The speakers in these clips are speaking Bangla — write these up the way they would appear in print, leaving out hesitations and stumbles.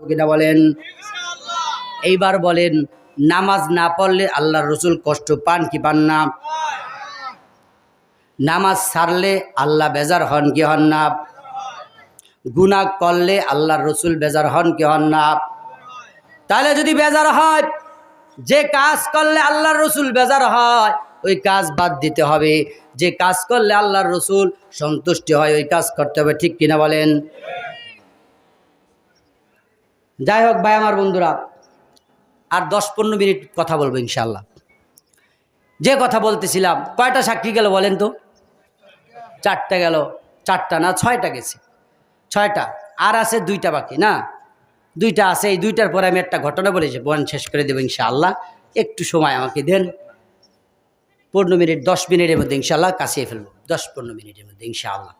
কিনা বলেন? এইবার বলেন, নামাজ না পড়লে আল্লাহর রসুল কষ্ট পান কি পান না? নামাজ ছাড়লে আল্লাহ বেজার হন কি হন না? গুনাহ করলে আল্লাহর রসুল বেজার হন কি হন না? তাহলে যদি বেজার হয়, যে কাজ করলে আল্লাহর রসুল বেজার হয় ওই কাজ বাদ দিতে হবে। যে কাজ করলে আল্লাহর রসুল সন্তুষ্টি হয় ওই কাজ করতে হবে। ঠিক কিনা বলেন? যাই হোক ভাই আমার বন্ধুরা, আর 10-15 মিনিট কথা বলবো ইনশাল্লাহ। যে কথা বলতেছিলাম, কয়টা সাক্ষী গেল বলেন তো? 4টা গেল। 4টা না 6টা গেছে। 6টা, আর আছে 2টা বাকি না? 2টা আছে। এই 2টার পরে আমি একটা ঘটনা বলেছি, বয়ান শেষ করে দেবো ইনশাআল্লাহ। একটু সময় আমাকে দেন, 15 মিনিট 10 মিনিটের মধ্যে ইনশাআল্লাহ কাছিয়ে ফেলবো। 10-15 মিনিটের মধ্যে ইনশাআল্লাহ।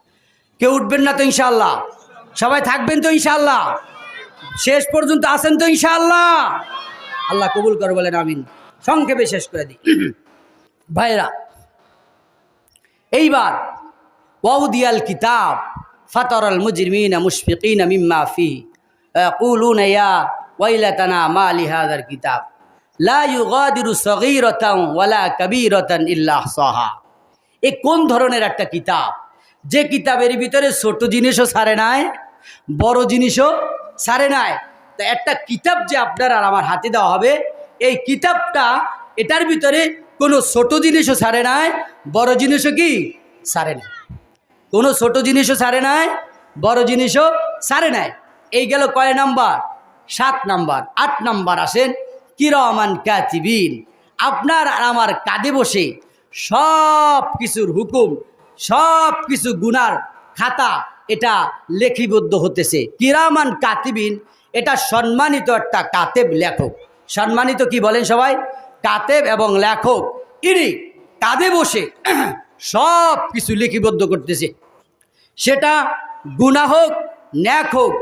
কেউ উঠবেন না তো ইনশাআল্লাহ? সবাই থাকবেন তো ইনশাআল্লাহ? শেষ পর্যন্ত আছেন তো ইনশাআল্লাহ? আল্লাহ কবুল করে বলেন আমিন। সংক্ষেপে শেষ করে দিই ভাইরা। এইবার ওয়াউদিয়াল কিতাব ফাতারাল মুজরিমিনা মুশফিকিনা মিম্মা ফিহি ইয়াকুলুনা ইয়া ওয়াইলাতানা মা লিহাযাল কিতাব লা ইউগাদিরু সগীরাতান ওয়ালা কাবীরাতান ইল্লা আহসাহা। এ কোন ধরনের একটা কিতাব, যে কিতাবের ভিতরে ছোট জিনিসও ছাড়ে নাই, বড় জিনিসও ছাড়ে নাই। তা একটা কিতাব যে আপনার আর আমার হাতে দেওয়া হবে, এই কিতাবটা এটার ভিতরে কোনো ছোট জিনিসও ছাড়ে নাই, বড় জিনিসও কি ছাড়ে নাই। কোনো ছোট জিনিসও ছাড়ে নাই, বড় জিনিসও ছাড়ে নাই। এই গেল কয় নাম্বার? 7 নাম্বার। 8 নাম্বার আসেন কিরামান কাতিবিন। আপনার আর আমার কাঁধে বসে সব কিছুর হুকুম, সব কিছু গুনার খাতা এটা লেখিবদ্ধ হতেছে। কিরামান কাতিবিন, এটা সম্মানিত একটা কাতেব, লেখক। সম্মানিত কি বলেন সবাই? কাতেব এবং লেখক। ইনি কাঁধে বসে সব কিছু লিপিবদ্ধ করতেছে। সেটা গুনাহ হোক, ন্যাক হোক,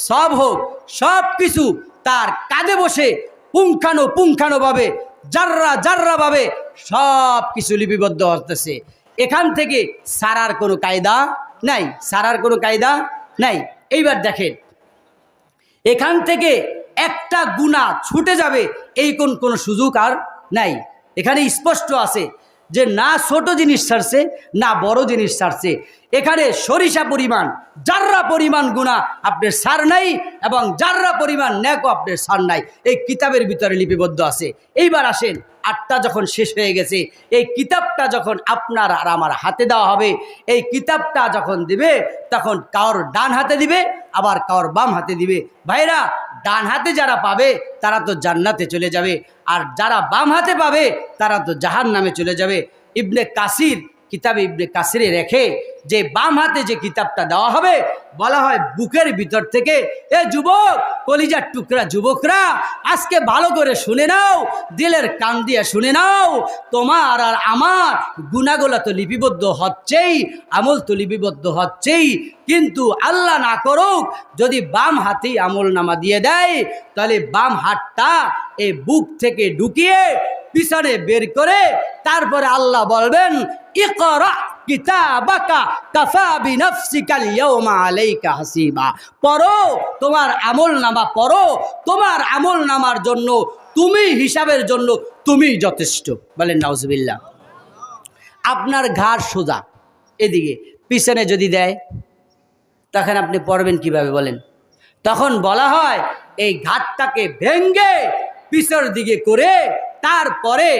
সব হোক, সব কিছু তার কাঁধে বসে পুঙ্খানুপুঙ্খানুভাবে, জাররা জাররাভাবে সব কিছু লিপিবদ্ধ হতেছে। এখান থেকে সারার কোনো কায়দা নাই, সারার কোনো কায়দা নাই। এইবার দেখেন, এখান থেকে একটা গুনাহ ছুটে যাবে এই কোনো সুযোগ আর নাই। এখানে স্পষ্ট আছে যে না ছোট জিনিস ছাড়ছে, না বড় জিনিস ছাড়ছে। এখানে সরিষা পরিমাণ, জাররা পরিমাণ গুনাহ আপনার সার নাই, এবং জাররা পরিমাণ নেকও আপনার সার নাই। এই কিতাবের ভিতরে লিপিবদ্ধ আছে। এইবার আসেন, 8টা যখন শেষ হয়ে গেছে, এই কিতাবটা যখন আপনার আর আমার হাতে দেওয়া হবে, এই কিতাবটা যখন দিবে তখন কারোর ডান হাতে দিবে, আবার কারোর বাম হাতে দিবে। ভাইরা, ডান হাতে যারা পাবে তারা তো জান্নাতে চলে যাবে, আর যারা বাম হাতে পাবে তারা তো জাহান্নামে চলে যাবে। ইবনে কাসির, কিতাবে ইবনে কাসিরে রেখে যে বাম হাতে যে কিতাবটা দেওয়া হবে, বলা হয় বুকের ভিতর থেকে, এ যুবক, কলিজার টুকরা যুবকরা, আজকে ভালো করে শুনে নাও, দিলের কান দিয়ে শুনে নাও। তোমার আর আমার গুনাহগুলো তো লিপিবদ্ধ হচ্ছেই, আমল তো লিপিবদ্ধ হচ্ছেই, কিন্তু আল্লাহ না করুক যদি বাম হাতেই আমল নামা দিয়ে দেয়, তাহলে বাম হাতটা এই বুক থেকে ঢুকিয়ে পিছনে বের করে তারপরে আল্লাহ বলবেন, ইকরা কিতাবাকা কাফা বিনাফসিকাল ইয়াউমা আলাইকা হাসিবা। পড়ো, তোমার আমল নামা পড়ো, তোমার আমল নামার জন্য, তুমি হিসাবের জন্য তুমি যথেষ্ট। বলেন নাউজুবিল্লাহ। আপনার ঘাড় সোজা এদিকে, পিছনে যদি দেয় তখন আপনি পড়বেন কিভাবে বলেন? তখন বলা হয় এই ঘাটটাকে ভেঙ্গে পিছন দিকে করে তারপরে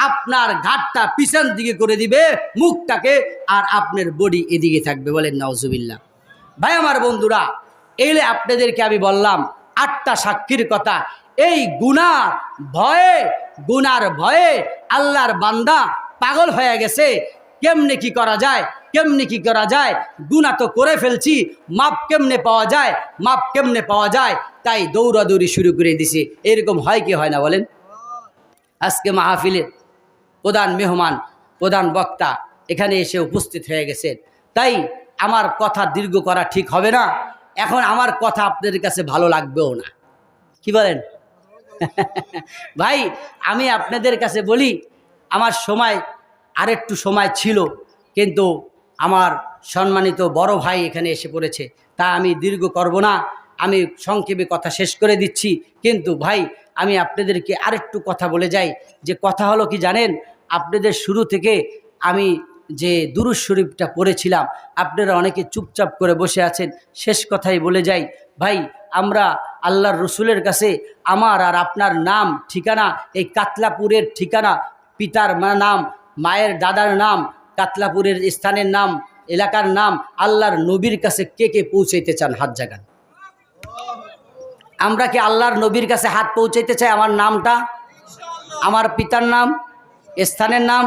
আপনার ঘাটটা পিছন দিকে করে দিবে মুখটাকে, আর আপনার বডি এদিকে থাকবে। বলেন নাউজুবিল্লাহ। ভাই আমার বন্ধুরা, এইলে আপনাদেরকে আমি বললাম 8টা সাক্ষীর কথা। এই গুনার ভয়ে আল্লাহর বান্দা পাগল হয়ে গেছে। কেমনে কি করা যায়, কেমনে কি করা যায়, গুনাহ তো করে ফেলছি, মাপ কেমনে পাওয়া যায়, মাপ কেমনে পাওয়া যায়, তাই দৌড়াদৌড়ি শুরু করে দিছে। এরকম হয় কি হয় না বলেন? আজকে মাহফিলের প্রধান মেহমান, প্রধান বক্তা এখানে এসে উপস্থিত হয়ে গেছেন, তাই আমার কথা দীর্ঘ করা ঠিক হবে না। এখন আমার কথা আপনাদের কাছে ভালো লাগবেও না, কি বলেন? ভাই, আমি আপনাদের কাছে বলি, আমার সময় আরেকটু সময় ছিল, কিন্তু আমার সম্মানিত বড় ভাই এখানে এসে পড়েছে, তা আমি দীর্ঘ করব না। আমি সংক্ষেপে কথা শেষ করে দিচ্ছি। কিন্তু ভাই আমি আপনাদেরকে আরেকটু কথা বলে যাই, যে কথা হলো কি জানেন, আপনাদের শুরু থেকে আমি যে দুরূদ শরীফটা পড়েছিলাম, আপনারা অনেকে চুপচাপ করে বসে আছেন, শেষ কথাই বলে যাই। ভাই আমরা আল্লাহর রসুলের কাছে আমার আর আপনার নাম ঠিকানা, এই কাতলাপুরের ঠিকানা, পিতার নাম, মায়ের দাদার নাম, কাতলাপুরের স্থানের নাম, এলাকার নাম, আল্লাহর নবীর কাছে কে কে পৌঁছাইতে চান? হাত জাগান। আমরা কি আল্লাহর নবীর কাছে হাত পৌঁছাইতে চাই? আমার নামটা, আমার পিতার নাম, স্থানের নাম,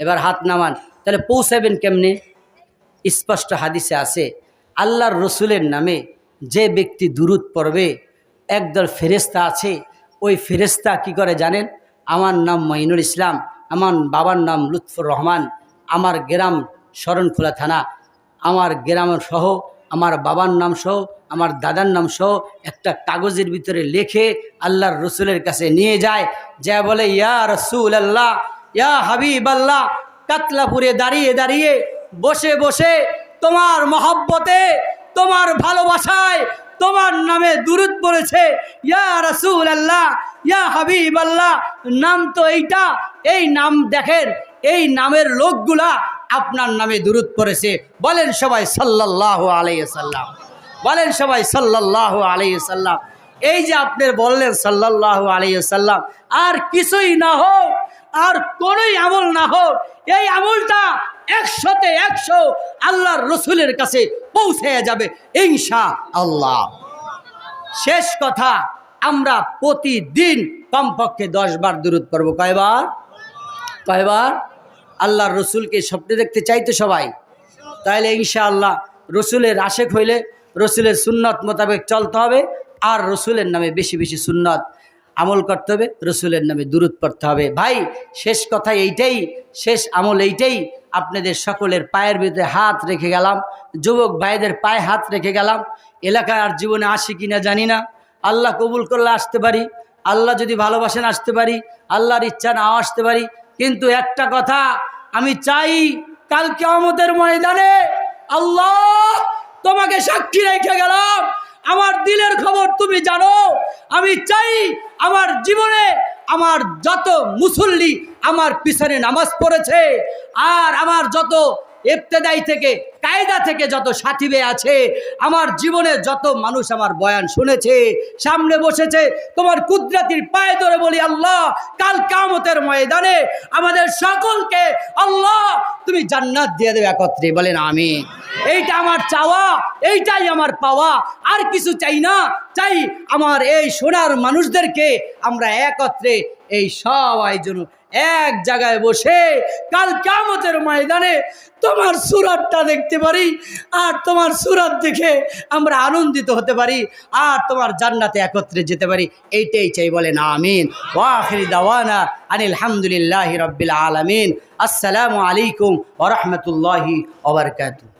এবার হাত নামান। তাহলে পৌঁছাবেন কেমনে? স্পষ্ট হাদিসে আছে, আল্লাহর রসুলের নামে যে ব্যক্তি দুরূদ পড়বে, একদল ফেরেশতা আছে, ওই ফেরেশতা কি করে জানেন? আমার নাম মঈনুল ইসলাম, আমার বাবার নাম লুৎফর রহমান, আমার গ্রাম শরণখোলা থানা, আমার গ্রাম সহ, আমার বাবার নাম সহ, আমার দাদার নাম সহ একটা কাগজের ভিতরে লিখে আল্লাহর রসুলের কাছে নিয়ে যায়, যা বলে ইয়া রসুল আল্লাহ, ইয়া হাবিব আল্লাহ, কাতলাপুরে দাঁড়িয়ে দাঁড়িয়ে বসে বসে তোমার মহব্বতে, তোমার ভালোবাসায় তোমার নামে দুরূদ পড়েছে, ইয়া রাসূল আল্লাহ, ইয়া হাবিব আল্লাহ, নাম তো এইটা, এই নাম দেখেন, এই নামের লোকগুলা আপনার নামে দুরূদ পড়েছে। বলেন সবাই সাল্লাল্লাহু আলাইহি ওয়াসাল্লাম, বলেন সবাই সাল্লাল্লাহু আলাইহি ওয়াসাল্লাম। এই যে আপনি বললেন সাল্লাল্লাহু আলাইহি ওয়াসাল্লাম, আর কিছুই না হোক, আর কোনোই আমল না হোক, এই আমলটা 100-তে 100 আল্লাহর রসুলের কাছে পৌঁছে যাবে ইনশাআল্লাহ। শেষ কথা, আমরা প্রতিদিন কমপক্ষে 10 বার দুরূদ পড়ব। কয়বার? কয়বার? আল্লাহর রসুলকে স্বপ্নে দেখতে চাইতে সবাই, তাহলে ইনশাআল্লাহ রসুলের আশেক হইলে রসুলের সুন্নত মোতাবেক চলতে হবে, আর রসুলের নামে বেশি বেশি সুন্নত আমল করতে হবে, রসুলের নামে দুরূদ পড়তে হবে। ভাই শেষ কথা এইটাই, শেষ আমল এইটাই। আপনাদের সকলের পায়ের ভিতরে হাত রেখে গেলাম, যুবক ভাইদের পায়ে হাত রেখে গেলাম। এলাকায় আর জীবনে আসি কিনা জানি না, আল্লাহ কবুল করলে আসতে পারি, আল্লাহ যদি ভালোবাসেন আসতে পারি, আল্লাহর ইচ্ছা নাও আসতে পারি। কিন্তু একটা কথা আমি চাই, কাল কিয়ামতের ময়দানে আল্লাহ তোমাকে সাক্ষী রেখে গেলাম, আমার দিলের খবর তুমি জানো। আমি চাই আমার জীবনে আমার যত মুসল্লি আমার পিছনে নামাজ পড়েছে, আর আমার যত ইবতেদাই থেকে কায়দা থেকে যত সাথী ভাই আছে, আমার জীবনে যত মানুষ আমার বয়ান শুনেছে, সামনে বসেছে, তোমার কুদরতির পায়ে ধরে বলি আল্লাহ, কাল কিয়ামতের ময়দানে আমাদের সকলকে আল্লাহ তুমি জান্নাত দিয়ে দেবে একত্রে। বলেন আমিন। এইটা আমার চাওয়া, এইটাই আমার পাওয়া, আর কিছু চাই না। চাই আমার এই সোনার মানুষদেরকে আমরা একত্রে এই সবাই জন্য এক জায়গায় বসে কাল কিয়ামতের ময়দানে তোমার সুরাতটা দেখতে পারি, আর তোমার সুরাত দেখে আমরা আনন্দিত হতে পারি, আর তোমার জান্নাতে একত্রে যেতে পারি। এইটাই চাই। বলেন আমিন। ওয়া আখিরি দাওয়ানা আনিল হামদুলিল্লাহি রাব্বিল আলামিন। আসসালামু আলাইকুম ওয়া রাহমাতুল্লাহি ওয়া বারাকাতুহু।